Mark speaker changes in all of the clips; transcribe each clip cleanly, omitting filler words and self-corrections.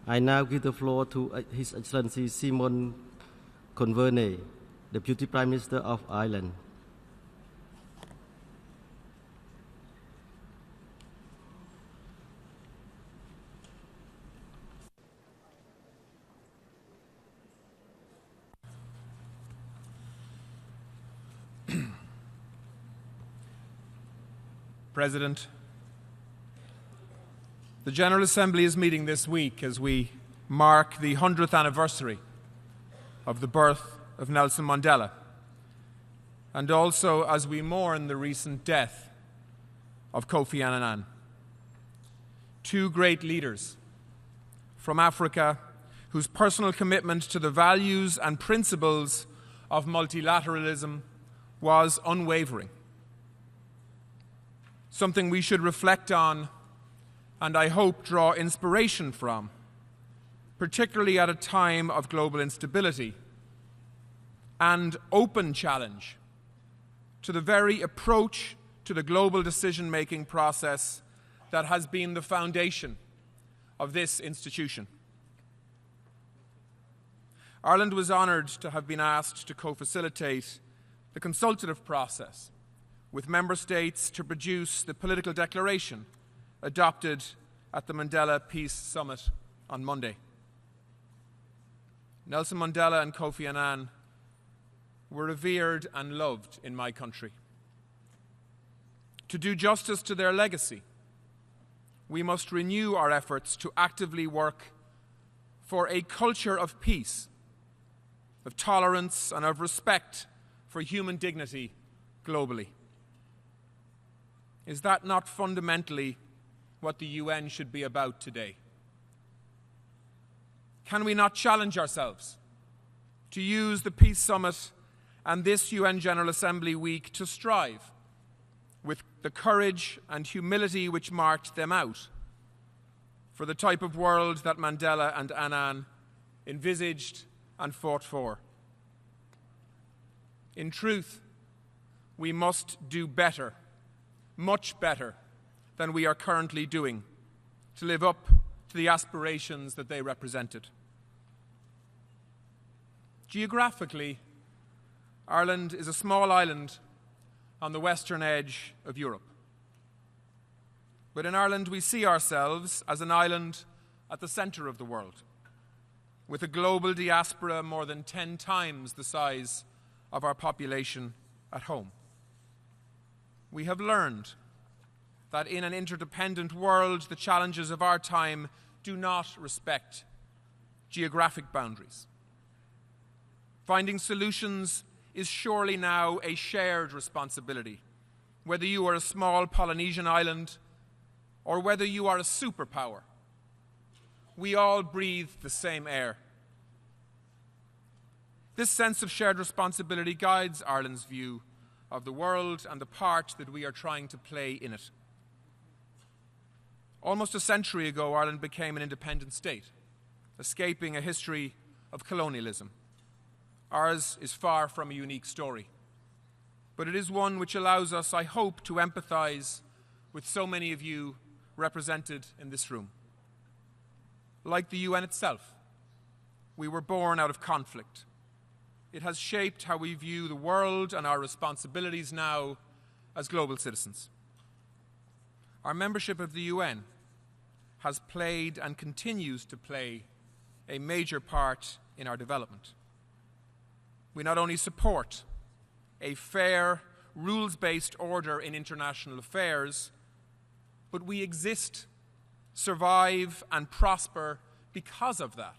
Speaker 1: I now give the floor to His Excellency Simon Coveney, Deputy Prime Minister of Ireland.
Speaker 2: President, the General Assembly is meeting this week as we mark the 100th anniversary of the birth of Nelson Mandela, and also as we mourn the recent death of Kofi Annan. Two great leaders from Africa whose personal commitment to the values and principles of multilateralism was unwavering. Something we should reflect on and I hope draw inspiration from, particularly at a time of global instability and open challenge to the very approach to the global decision-making process that has been the foundation of this institution. Ireland was honoured to have been asked to co-facilitate the consultative process with Member States to produce the political declaration adopted at the Mandela Peace Summit on Monday. Nelson Mandela and Kofi Annan were revered and loved in my country. To do justice to their legacy, we must renew our efforts to actively work for a culture of peace, of tolerance, and of respect for human dignity globally. Is that not fundamentally what the UN should be about today? Can we not challenge ourselves to use the Peace Summit and this UN General Assembly week to strive, with the courage and humility which marked them out, for the type of world that Mandela and Annan envisaged and fought for? In truth, we must do better, much better than we are currently doing, to live up to the aspirations that they represented. Geographically, Ireland is a small island on the western edge of Europe. But in Ireland, we see ourselves as an island at the centre of the world, with a global diaspora more than 10 times the size of our population at home. We have learned that in an interdependent world, the challenges of our time do not respect geographic boundaries. Finding solutions is surely now a shared responsibility, whether you are a small Polynesian island or whether you are a superpower. We all breathe the same air. This sense of shared responsibility guides Ireland's view of the world and the part that we are trying to play in it. Almost a century ago, Ireland became an independent state, escaping a history of colonialism. Ours is far from a unique story, but it is one which allows us, I hope, to empathise with so many of you represented in this room. Like the UN itself, we were born out of conflict. It has shaped how we view the world and our responsibilities now as global citizens. Our membership of the UN has played and continues to play a major part in our development. We not only support a fair, rules-based order in international affairs, but we exist, survive, and prosper because of that.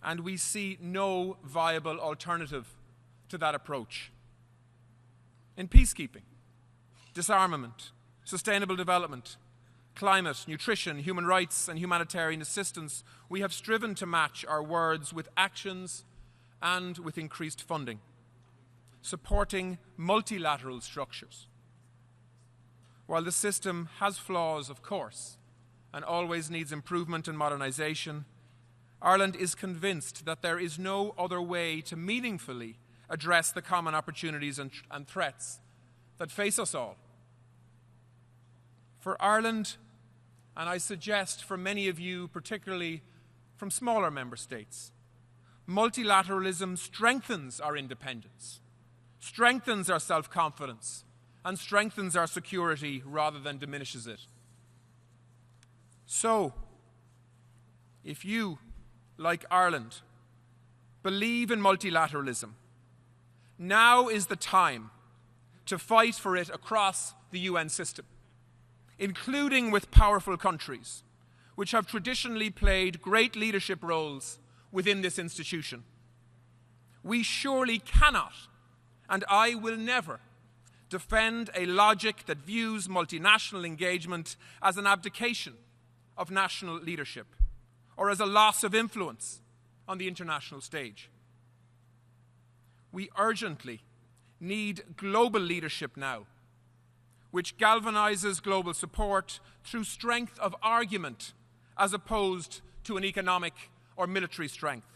Speaker 2: And we see no viable alternative to that approach. In peacekeeping, disarmament, sustainable development, climate, nutrition, human rights, and humanitarian assistance, we have striven to match our words with actions and with increased funding, supporting multilateral structures. While the system has flaws, of course, and always needs improvement and modernisation, Ireland is convinced that there is no other way to meaningfully address the common opportunities and threats that face us all. For Ireland, and I suggest for many of you, particularly from smaller member states, multilateralism strengthens our independence, strengthens our self-confidence, and strengthens our security rather than diminishes it. So, if you, like Ireland, believe in multilateralism, now is the time to fight for it across the UN system, including with powerful countries, which have traditionally played great leadership roles within this institution. We surely cannot, and I will never, defend a logic that views multinational engagement as an abdication of national leadership or as a loss of influence on the international stage. We urgently need global leadership now, which galvanizes global support through strength of argument as opposed to an economic or military strength,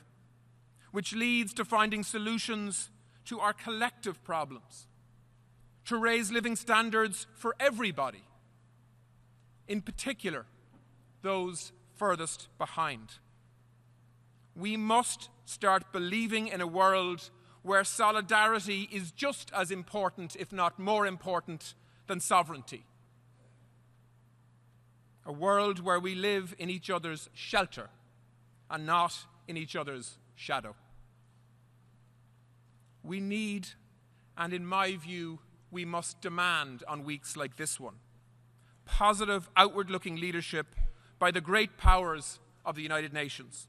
Speaker 2: which leads to finding solutions to our collective problems, to raise living standards for everybody, in particular those furthest behind. We must start believing in a world where solidarity is just as important, if not more important, than sovereignty. A world where we live in each other's shelter and not in each other's shadow. We need, and in my view, we must demand on weeks like this one, positive outward-looking leadership by the great powers of the United Nations,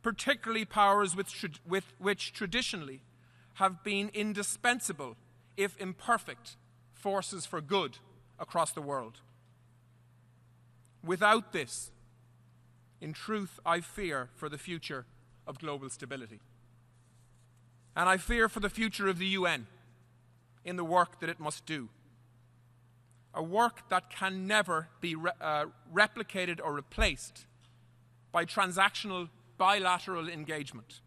Speaker 2: particularly powers which traditionally have been indispensable, if imperfect, forces for good across the world. Without this, in truth, I fear for the future of global stability. And I fear for the future of the UN in the work that it must do. A work that can never be replicated or replaced by transactional bilateral engagement,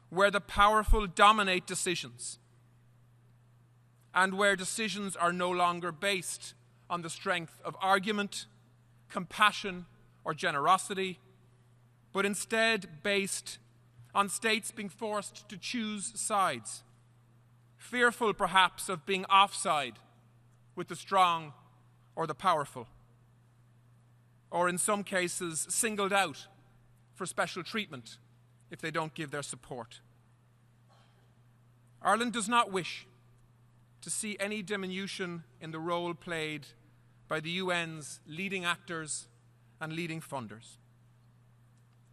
Speaker 2: where the powerful dominate decisions and where decisions are no longer based on the strength of argument, compassion, or generosity, but instead based on states being forced to choose sides, fearful perhaps of being offside with the strong or the powerful, or in some cases singled out for special treatment if they don't give their support. Ireland does not wish to see any diminution in the role played by the UN's leading actors and leading funders.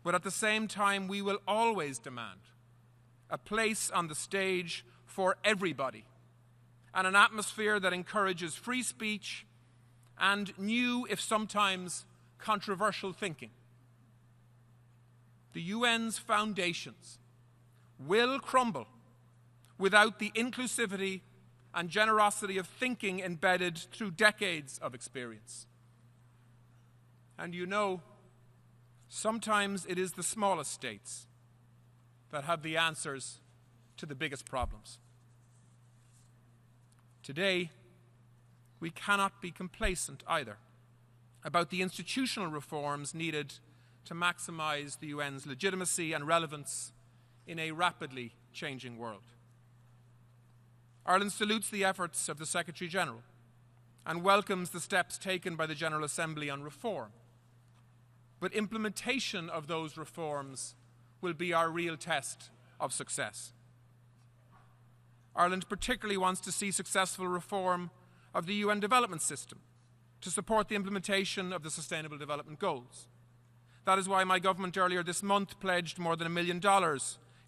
Speaker 2: But at the same time, we will always demand a place on the stage for everybody and an atmosphere that encourages free speech and new, if sometimes controversial, thinking. The UN's foundations will crumble without the inclusivity and generosity of thinking embedded through decades of experience. And you know, sometimes it is the smallest states that have the answers to the biggest problems. Today, we cannot be complacent either about the institutional reforms needed to maximize the UN's legitimacy and relevance in a rapidly changing world. Ireland salutes the efforts of the Secretary General and welcomes the steps taken by the General Assembly on reform. But implementation of those reforms will be our real test of success. Ireland particularly wants to see successful reform of the UN development system to support the implementation of the Sustainable Development Goals. That is why my government earlier this month pledged more than $1 million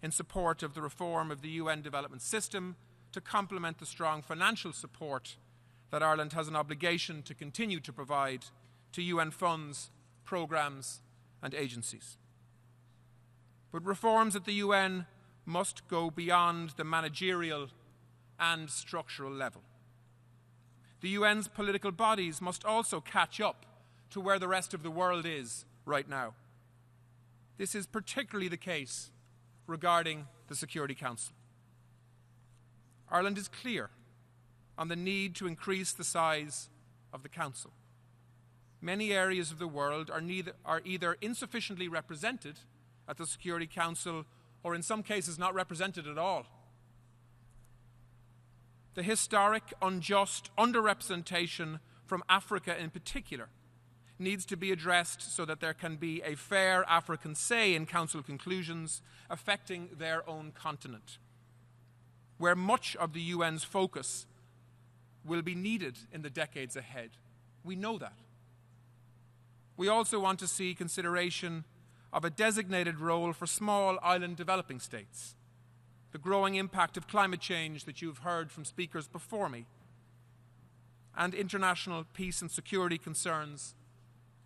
Speaker 2: in support of the reform of the UN development system to complement the strong financial support that Ireland has an obligation to continue to provide to UN funds, programmes and agencies. But reforms at the UN must go beyond the managerial and structural level. The UN's political bodies must also catch up to where the rest of the world is right now. This is particularly the case regarding the Security Council. Ireland is clear on the need to increase the size of the Council. many areas of the world are either insufficiently represented at the Security Council or in some cases not represented at all. The historic, unjust underrepresentation from Africa in particular needs to be addressed so that there can be a fair African say in Council conclusions affecting their own continent, where much of the UN's focus will be needed in the decades ahead. We know that. We also want to see consideration of a designated role for small island developing states. The growing impact of climate change that you've heard from speakers before me, and international peace and security concerns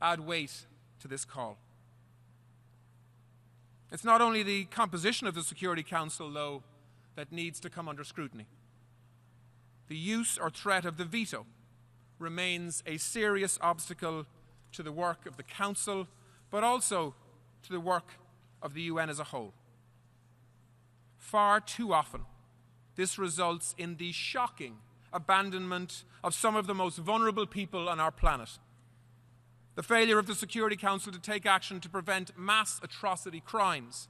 Speaker 2: add weight to this call. It's not only the composition of the Security Council, though, that needs to come under scrutiny. The use or threat of the veto remains a serious obstacle to the work of the Council, but also to the work of the UN as a whole. Far too often, this results in the shocking abandonment of some of the most vulnerable people on our planet. The failure of the Security Council to take action to prevent mass atrocity crimes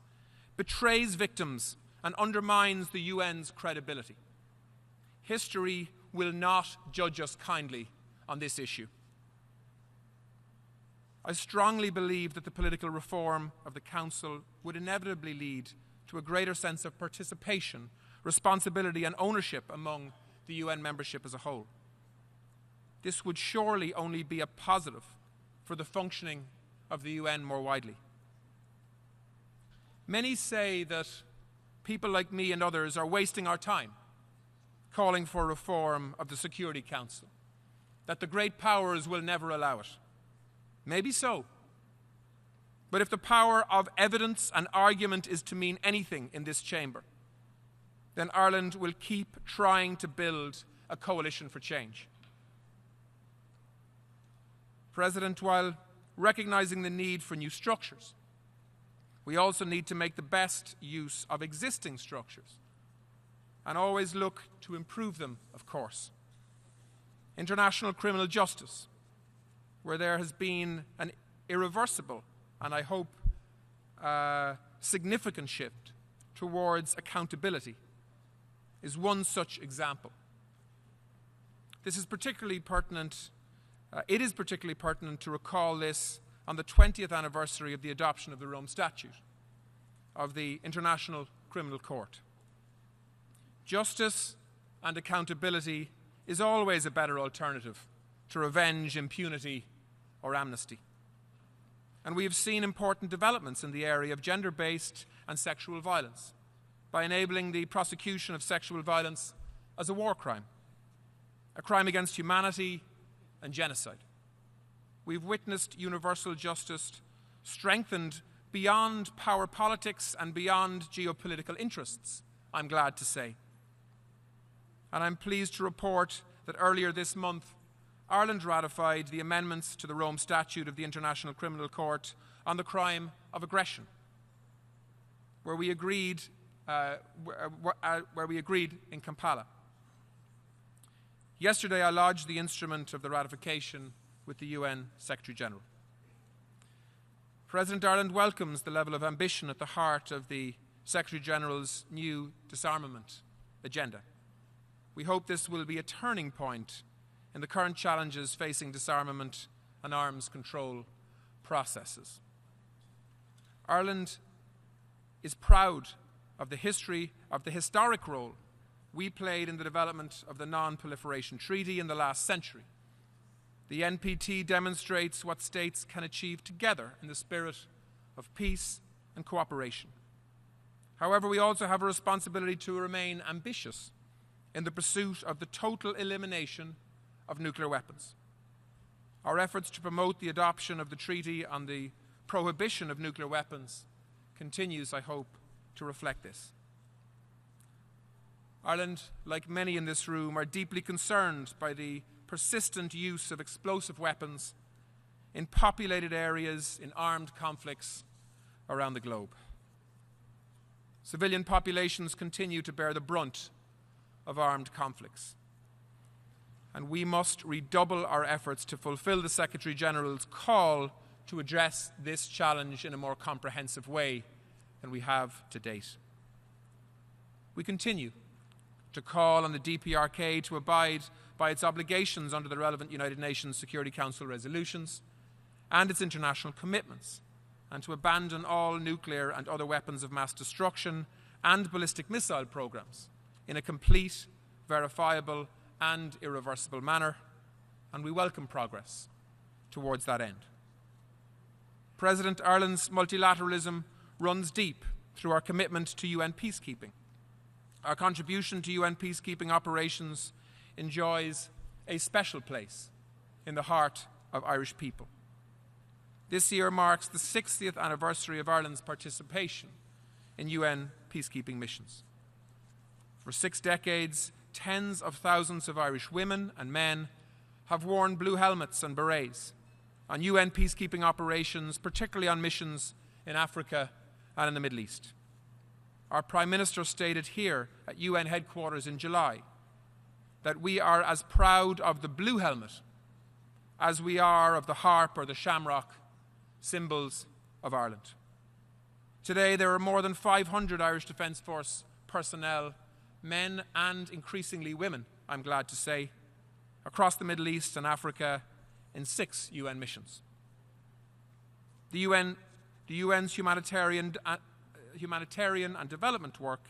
Speaker 2: betrays victims and undermines the UN's credibility. History will not judge us kindly on this issue. I strongly believe that the political reform of the Council would inevitably lead to a greater sense of participation, responsibility and ownership among the UN membership as a whole. This would surely only be a positive for the functioning of the UN more widely. Many say that people like me and others are wasting our time calling for reform of the Security Council, that the great powers will never allow it. Maybe so. But if the power of evidence and argument is to mean anything in this chamber, then Ireland will keep trying to build a coalition for change. President, while recognizing the need for new structures, we also need to make the best use of existing structures and always look to improve them, of course. International criminal justice, where there has been an irreversible and I hope significant shift towards accountability, is one such example. This is particularly pertinent. It is particularly pertinent to recall this on the 20th anniversary of the adoption of the Rome Statute of the International Criminal Court. Justice and accountability is always a better alternative to revenge, impunity, or amnesty. And we have seen important developments in the area of gender-based and sexual violence by enabling the prosecution of sexual violence as a war crime, a crime against humanity and genocide. We've witnessed universal justice strengthened beyond power politics and beyond geopolitical interests, I'm glad to say. And I'm pleased to report that earlier this month, Ireland ratified the amendments to the Rome Statute of the International Criminal Court on the crime of aggression, where we agreed in Kampala. Yesterday, I lodged the instrument of the ratification with the UN Secretary General. President Ireland welcomes the level of ambition at the heart of the Secretary General's new disarmament agenda. We hope this will be a turning point in the current challenges facing disarmament and arms control processes. Ireland is proud of the historic role we played in the development of the Non-Proliferation Treaty in the last century. The NPT demonstrates what states can achieve together in the spirit of peace and cooperation. However, we also have a responsibility to remain ambitious in the pursuit of the total elimination of nuclear weapons. Our efforts to promote the adoption of the Treaty on the Prohibition of Nuclear Weapons continues, I hope, to reflect this. Ireland, like many in this room, are deeply concerned by the persistent use of explosive weapons in populated areas in armed conflicts around the globe. Civilian populations continue to bear the brunt of armed conflicts. and we must redouble our efforts to fulfill the Secretary General's call to address this challenge in a more comprehensive way than we have to date. We continue to call on the DPRK to abide by its obligations under the relevant United Nations Security Council resolutions and its international commitments, and to abandon all nuclear and other weapons of mass destruction and ballistic missile programs in a complete, verifiable and irreversible manner, and we welcome progress towards that end. President, Ireland's multilateralism runs deep through our commitment to UN peacekeeping. Our contribution to UN peacekeeping operations enjoys a special place in the heart of Irish people. This year marks the 60th anniversary of Ireland's participation in UN peacekeeping missions. For 6 decades, tens of thousands of Irish women and men have worn blue helmets and berets on UN peacekeeping operations, particularly on missions in Africa and in the Middle East. Our Prime Minister stated here at UN headquarters in July that we are as proud of the blue helmet as we are of the harp or the shamrock, symbols of Ireland. Today there are more than 500 Irish Defence Force personnel, men and increasingly women, I'm glad to say, across the Middle East and Africa in 6 UN missions. The UN's humanitarian and development work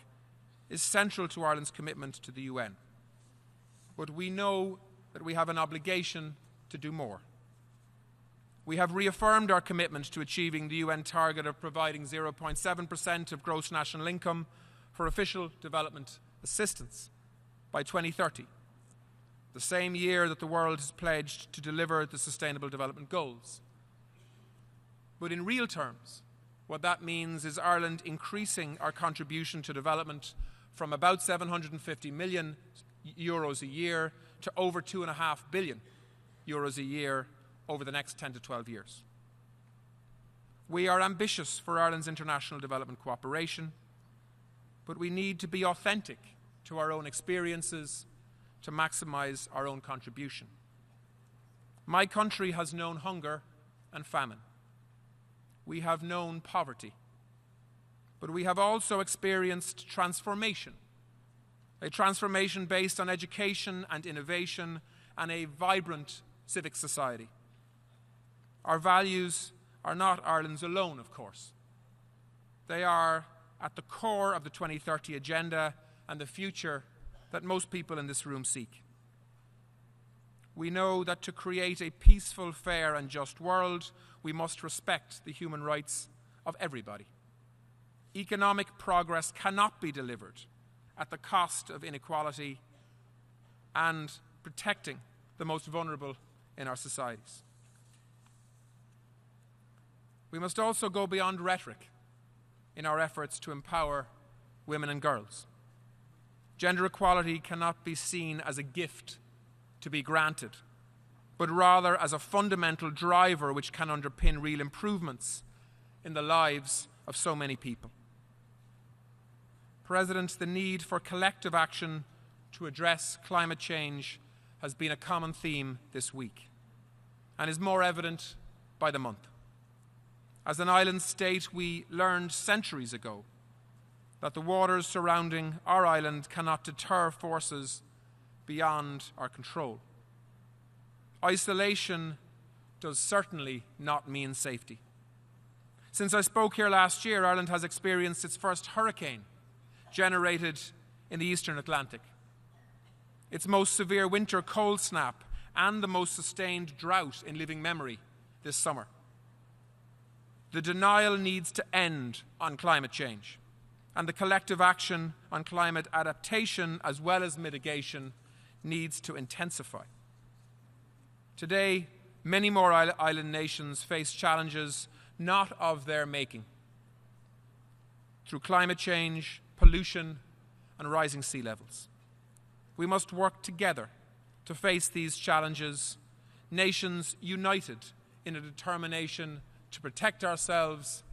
Speaker 2: is central to Ireland's commitment to the UN. But we know that we have an obligation to do more. We have reaffirmed our commitment to achieving the UN target of providing 0.7% of gross national income for official development assistance by 2030, the same year that the world has pledged to deliver the Sustainable Development Goals. But in real terms, what that means is Ireland increasing our contribution to development from about 750 million euros a year to over 2.5 billion euros a year over the next 10 to 12 years. We are ambitious for Ireland's international development cooperation, but we need to be authentic to our own experiences to maximise our own contribution. My country has known hunger and famine. We have known poverty, but we have also experienced transformation, a transformation based on education and innovation and a vibrant civic society. Our values are not Ireland's alone, of course. They are at the core of the 2030 agenda and the future that most people in this room seek. We know that to create a peaceful, fair and just world, we must respect the human rights of everybody. Economic progress cannot be delivered at the cost of inequality and protecting the most vulnerable in our societies. We must also go beyond rhetoric in our efforts to empower women and girls. Gender equality cannot be seen as a gift to be granted, but rather as a fundamental driver which can underpin real improvements in the lives of so many people. President, the need for collective action to address climate change has been a common theme this week and is more evident by the month. As an island state, we learned centuries ago that the waters surrounding our island cannot deter forces beyond our control. Isolation does certainly not mean safety. Since I spoke here last year, Ireland has experienced its first hurricane generated in the Eastern Atlantic, its most severe winter cold snap, and the most sustained drought in living memory this summer. The denial needs to end on climate change, and the collective action on climate adaptation as well as mitigation needs to intensify. Today, many more island nations face challenges not of their making through climate change, pollution, and rising sea levels. We must work together to face these challenges, nations united in a determination to protect ourselves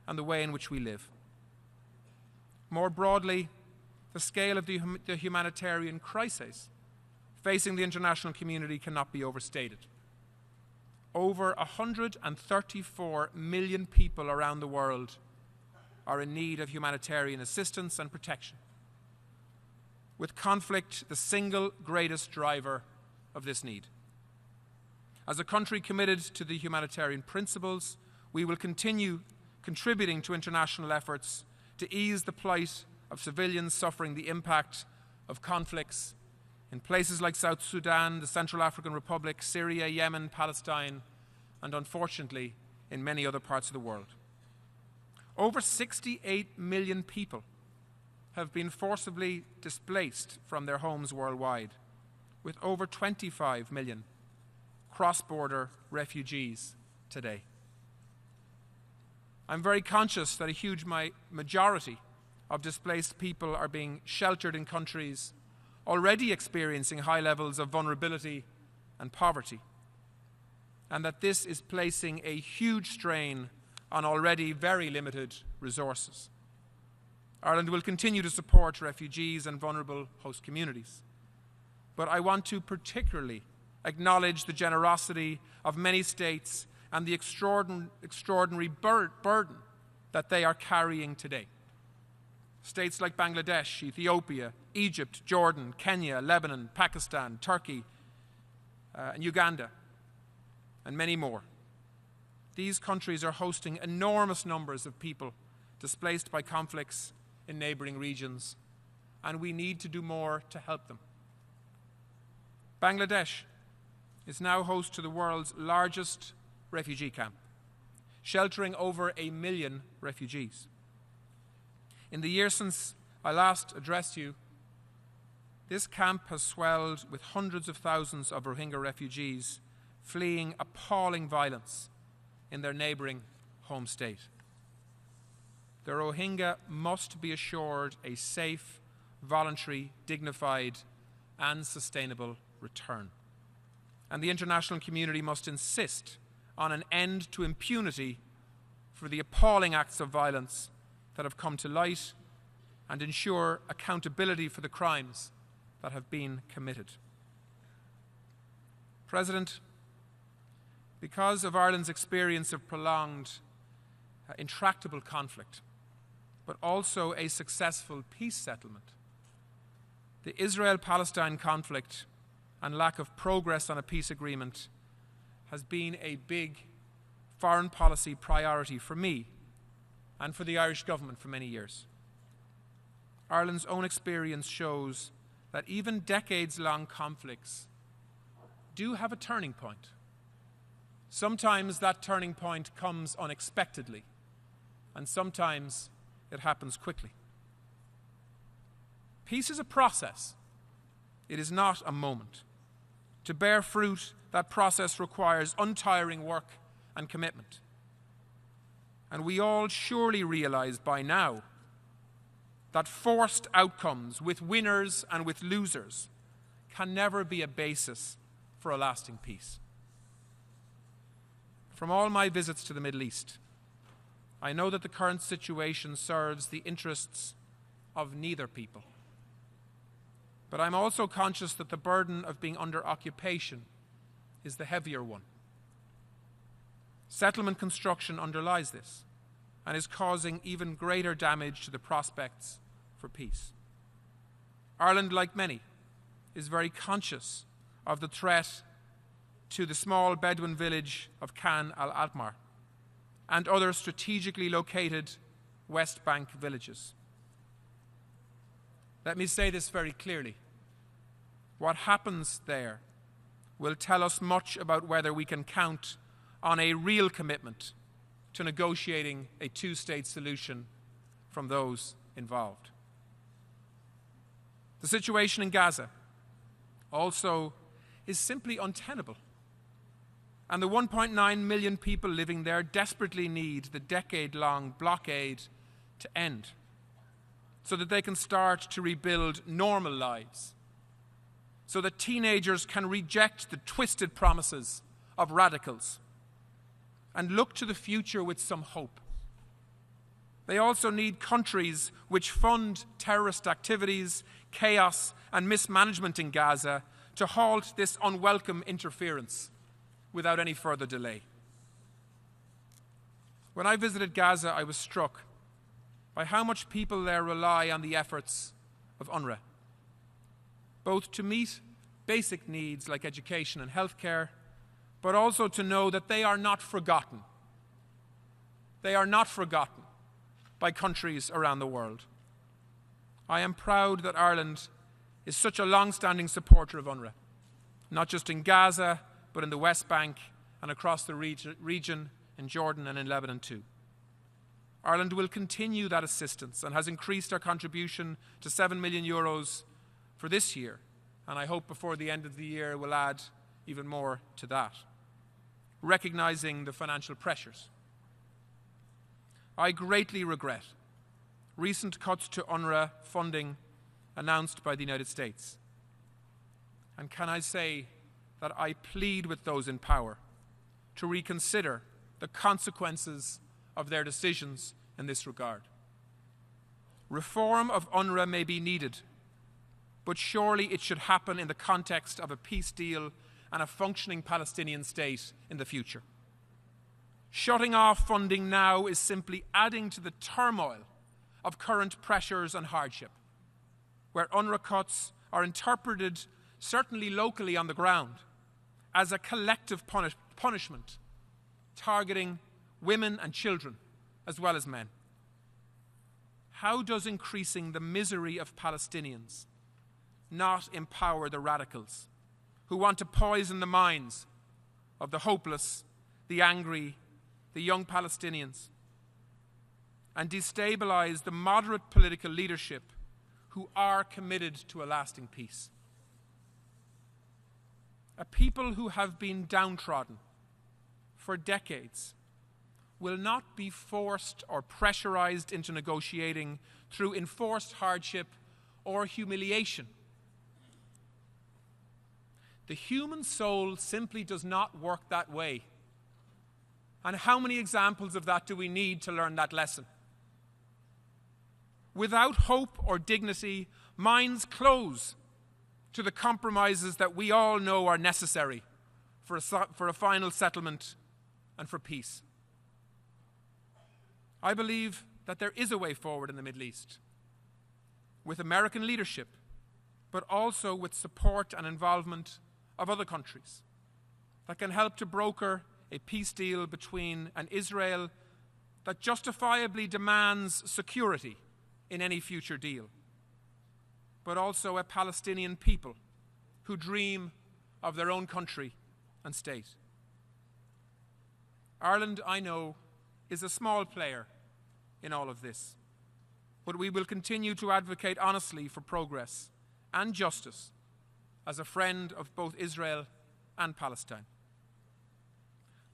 Speaker 2: and the way in which we live. More broadly, the scale of the humanitarian crisis facing the international community cannot be overstated. Over 134 million people around the world are in need of humanitarian assistance and protection, with conflict the single greatest driver of this need. As a country committed to the humanitarian principles, we will continue contributing to international efforts to ease the plight of civilians suffering the impact of conflicts in places like South Sudan, the Central African Republic, Syria, Yemen, Palestine, and unfortunately in many other parts of the world. Over 68 million people have been forcibly displaced from their homes worldwide, with over 25 million cross-border refugees today. I'm very conscious that a huge majority of displaced people are being sheltered in countries already experiencing high levels of vulnerability and poverty, and that this is placing a huge strain on already very limited resources. Ireland will continue to support refugees and vulnerable host communities, but I want to particularly acknowledge the generosity of many states and the extraordinary burden that they are carrying today. States like Bangladesh, Ethiopia, Egypt, Jordan, Kenya, Lebanon, Pakistan, Turkey, and Uganda, and many more. These countries are hosting enormous numbers of people displaced by conflicts in neighboring regions, and we need to do more to help them. Bangladesh is now host to the world's largest refugee camp, sheltering over 1 million refugees. In the year since I last addressed you, this camp has swelled with hundreds of thousands of Rohingya refugees fleeing appalling violence in their neighbouring home state. The Rohingya must be assured a safe, voluntary, dignified, and sustainable return. And the international community must insist on an end to impunity for the appalling acts of violence that have come to light and ensure accountability for the crimes that have been committed. President, because of Ireland's experience of prolonged, intractable conflict, but also a successful peace settlement, the Israel-Palestine conflict and lack of progress on a peace agreement has been a big foreign policy priority for me and for the Irish government for many years. Ireland's own experience shows that even decades-long conflicts do have a turning point. Sometimes that turning point comes unexpectedly, and sometimes it happens quickly. Peace is a process. It is not a moment. To bear fruit, that process requires untiring work and commitment. And we all surely realize by now that forced outcomes with winners and with losers can never be a basis for a lasting peace. From all my visits to the Middle East, I know that the current situation serves the interests of neither people. But I'm also conscious that the burden of being under occupation is the heavier one. Settlement construction underlies this and is causing even greater damage to the prospects for peace. Ireland, like many, is very conscious of the threat to the small Bedouin village of Khan al-Atmar and other strategically located West Bank villages. Let me say this very clearly. What happens there will tell us much about whether we can count on a real commitment to negotiating a two-state solution from those involved. The situation in Gaza also is simply untenable. And the 1.9 million people living there desperately need the decade-long blockade to end so that they can start to rebuild normal lives, so that teenagers can reject the twisted promises of radicals and look to the future with some hope. They also need countries which fund terrorist activities, chaos, and mismanagement in Gaza to halt this unwelcome interference without any further delay. When I visited Gaza, I was struck by how much people there rely on the efforts of UNRWA, both to meet basic needs like education and healthcare, but also to know that they are not forgotten. They are not forgotten by countries around the world. I am proud that Ireland is such a long-standing supporter of UNRWA, not just in Gaza, but in the West Bank and across the region in Jordan and in Lebanon too. Ireland will continue that assistance and has increased our contribution to €7 million for this year, and I hope before the end of the year we'll add even more to that, recognising the financial pressures. I greatly regret recent cuts to UNRWA funding announced by the United States. And can I say that I plead with those in power to reconsider the consequences of their decisions in this regard. Reform of UNRWA may be needed, but surely it should happen in the context of a peace deal and a functioning Palestinian state in the future. Shutting off funding now is simply adding to the turmoil of current pressures and hardship, where UNRWA cuts are interpreted, certainly locally on the ground, as a collective punishment targeting women and children as well as men. How does increasing the misery of Palestinians not empower the radicals who want to poison the minds of the hopeless, the angry, the young Palestinians, and destabilize the moderate political leadership who are committed to a lasting peace? A people who have been downtrodden for decades will not be forced or pressurized into negotiating through enforced hardship or humiliation. The human soul simply does not work that way. And how many examples of that do we need to learn that lesson? Without hope or dignity, minds close to the compromises that we all know are necessary for a final settlement and for peace. I believe that there is a way forward in the Middle East, with American leadership, but also with support and involvement of other countries that can help to broker a peace deal between an Israel that justifiably demands security in any future deal, but also a Palestinian people who dream of their own country and state. Ireland, I know, is a small player in all of this, but we will continue to advocate honestly for progress and justice as a friend of both Israel and Palestine.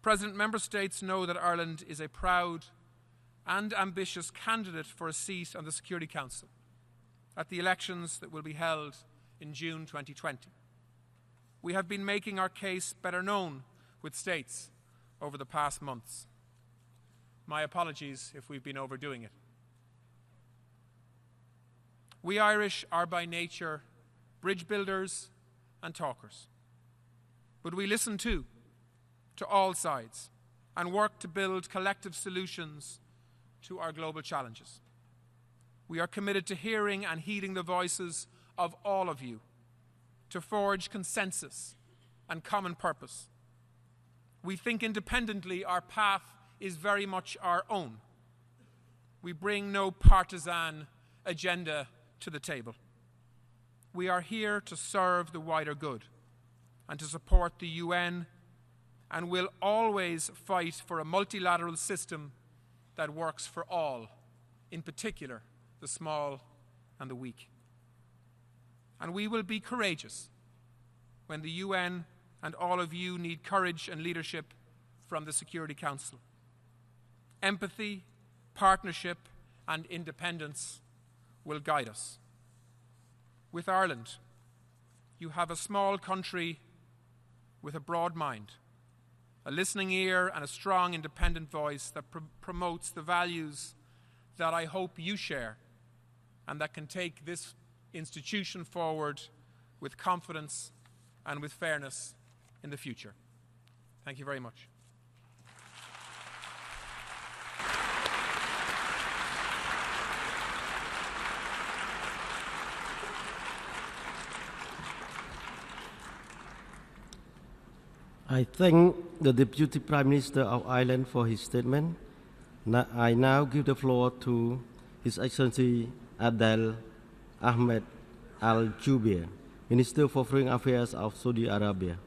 Speaker 2: President, Member States know that Ireland is a proud and ambitious candidate for a seat on the Security Council at the elections that will be held in June 2020. We have been making our case better known with states over the past months. My apologies if we've been overdoing it. We Irish are by nature bridge builders and talkers, but we listen too to all sides and work to build collective solutions to our global challenges. We are committed to hearing and heeding the voices of all of you to forge consensus and common purpose. We think independently. Our path is very much our own. We bring no partisan agenda to the table. We are here to serve the wider good and to support the UN, and will always fight for a multilateral system that works for all, in particular the small and the weak. And we will be courageous when the UN and all of you need courage and leadership from the Security Council. Empathy, partnership, and independence will guide us. With Ireland, you have a small country with a broad mind, a listening ear, and a strong independent voice that promotes the values that I hope you share and that can take this institution forward with confidence and with fairness in the future. Thank you very much.
Speaker 1: I thank the Deputy Prime Minister of Ireland for his statement. I now give the floor to His Excellency Adel Ahmed Al-Jubeir, Minister for Foreign Affairs of Saudi Arabia.